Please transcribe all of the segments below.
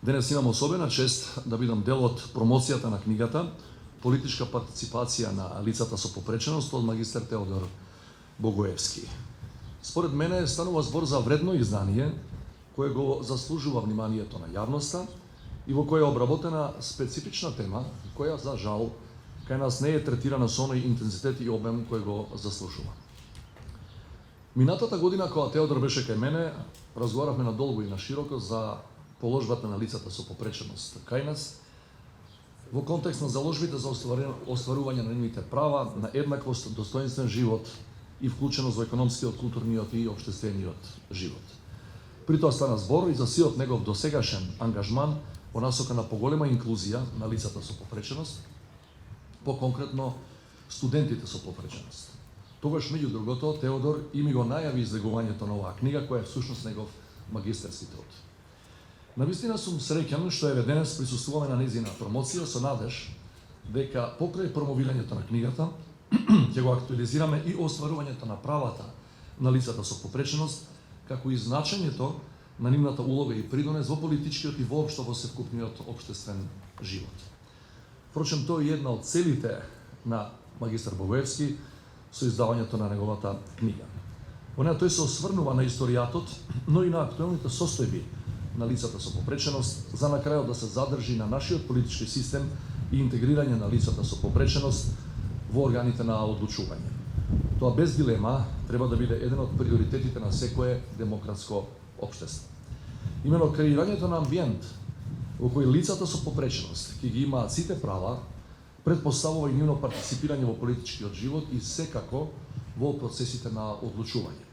Денес имам особена чест да бидам дел од промоцијата на книгата "Политичка партиципација на лицата со попреченост" од магистар Теодор Богоевски. Според мене станува збор за вредно издание кое го заслужува вниманието на јавноста и во која е обработена специфична тема која за жал кај нас не е третирана со оној интензитет и обем кој го заслужува. Минатата година кога Теодор беше кај мене, разговаравме надолго и на широко за положбата на лицата со попреченост кај нас, во контекст на заложбите за остварување на нивните права, на еднаквост, достоинствен живот и вклученост во економскиот, културниот и општествениот живот. При тоа стана збор и за сиот негов досегашен ангажман во насока на поголема инклузија на лицата со попреченост, по-конкретно студентите со попреченост. Тогаш, меѓу другото, Теодор и ми го најави излегувањето на оваа книга, која е всушност негов магистерски труд. Навистина сум среќан што еве денес присуствуваме на нејзина промоција со надеж дека покрај промовирањето на книгата ќе го актуализираме и остварувањето на правата на лицата со попреченост, како и значењето на нивната улога и придонес во политичкиот и воопшто во севкупниот општествен живот. Впрочем, тоа е една од целите на магистар Богоевски со издавањето на неговата книга. Во неја тој се осврнува на историјатот, но и на актуелните состојби на лицата со попреченост, за на крајот да се задржи на нашиот политички систем и интегрирање на лицата со попреченост во органите на одлучување. Тоа без дилема треба да биде еден од приоритетите на секое демократско општество. Имено креирањето на амбиент во кој лицата со попреченост ќе ги имаат сите права, предпоставува и нивно партиципирање во политичкиот живот и секако во процесите на одлучување.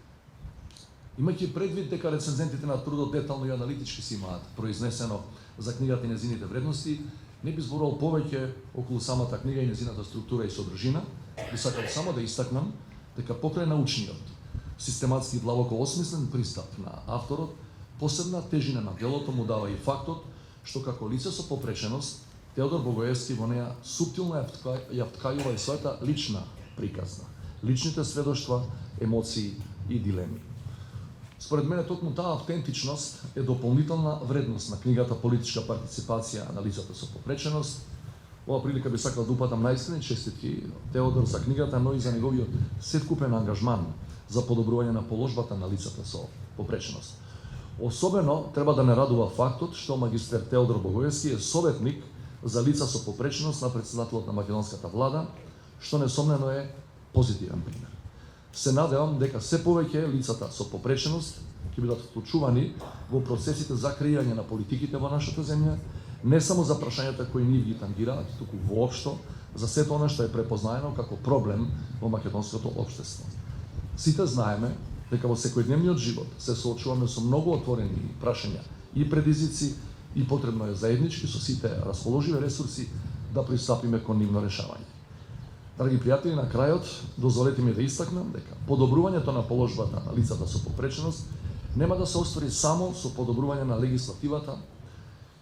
Имајќи предвид дека рецензентите на трудот детално и аналитички си имаат произнесено за книгата и незините вредности, не би зборувал повеќе околу самата книга и незината структура и содржина, би сакал само да истакнам дека покрај научниот, систематски длабоко осмислен пристап на авторот, посебна тежина на делото му дава и фактот што како лице со попреченост Теодор Богоевски во неја суптилно ја вткајува и својата лична приказна, личните сведоштва, емоции и дилеми. Според мене токму таа автентичност е дополнителна вредност на книгата "Политичка партиципација на лицата со попреченост". Ова прилика би сакал да упатам најстрени честитки Теодор за книгата, но и за неговиот севкупен ангажман за подобрување на положбата на лицата со попреченост. Особено треба да не радува фактот што магистер Теодор Богоевски е советник за лица со попреченост на претседателот на македонската влада, што несомнено е позитивен пример. Се надевам дека се повеќе лицата со попреченост ќе бидат вклучувани во процесите за креирање на политиките во нашата земја, не само за прашањата кои нив ги тангираат, туку воопшто за сето она што е препознаено како проблем во македонското општество. Сите знаеме дека во секојдневниот живот се соочуваме со многу отворени прашања и предизвици и потребно е заеднички со сите расположиви ресурси да пристапиме кон нивно решавање. Драги пријатели, на крајот дозволете ми да истакнам дека подобрувањето на положбата на лицата со попреченост нема да се оствари само со подобрување на легислативата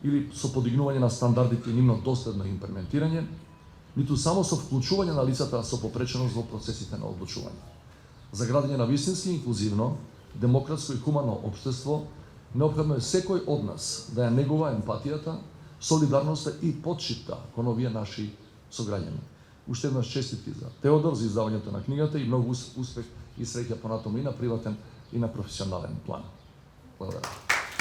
или со подигнување на стандардите и нивно доследно имплементирање, ниту само со вклучување на лицата со попреченост во процесите на одлучување. За градење на вистински инклузивно, демократско и хумано општество, неопходно е секој од нас да ја негува емпатијата, солидарноста и потчитка кон овие наши сограѓани. Уште еднаш честитки за Теодор за издавањето на книгата и многу успех и среќа понатаму и на приватен и на професионален план. Благодарам.